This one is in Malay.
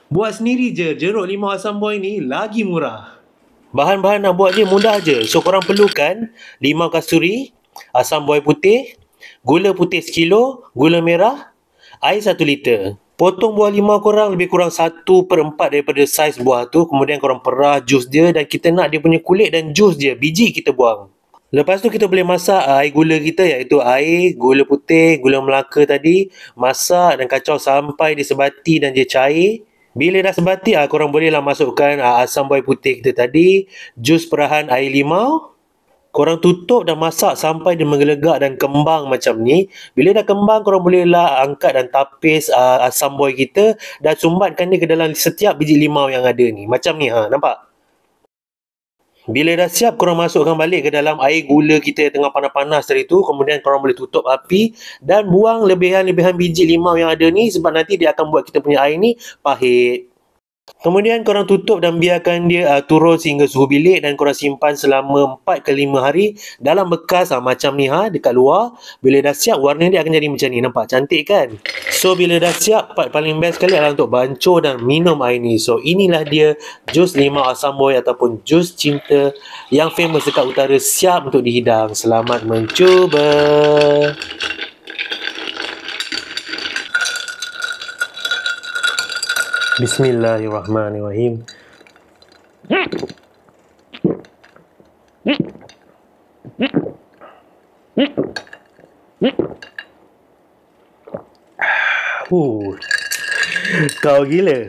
Buat sendiri je, jeruk limau asam boy ni lagi murah. Bahan-bahan nak buat dia mudah je. So korang perlukan limau kasturi, asam boy putih, gula putih sekilo, gula merah, air 1 liter. Potong buah limau korang lebih kurang 1/4 daripada saiz buah tu. Kemudian korang perah jus dia, dan kita nak dia punya kulit dan jus dia, biji kita buang. Lepas tu kita boleh masak air gula kita, iaitu air, gula putih, gula Melaka tadi. Masak dan kacau sampai dia sebati dan dia cair. Bila dah sebati, korang bolehlah masukkan asam boy putih kita tadi, jus perahan air limau. Korang tutup dan masak sampai dia menggelegak dan kembang macam ni. Bila dah kembang, korang bolehlah angkat dan tapis asam boy kita dan sumbatkan dia ke dalam setiap biji limau yang ada ni. Macam ni, nampak? Bila dah siap, korang masukkan balik ke dalam air gula kita yang tengah panas-panas tadi tu. Kemudian korang boleh tutup api dan buang lebihan-lebihan biji limau yang ada ni, sebab nanti dia akan buat kita punya air ni pahit. Kemudian korang tutup dan biarkan dia turun sehingga suhu bilik, dan korang simpan selama 4 ke 5 hari dalam bekas macam ni dekat luar. Bila dah siap, warna dia akan jadi macam ni. Nampak cantik kan? So bila dah siap, part paling best sekali adalah untuk bancuh dan minum air ni. So inilah dia jus limau asam boy ataupun jus cinta yang famous dekat utara, siap untuk dihidang. Selamat mencuba. Bismillahirrahmanirrahim. Kau gila.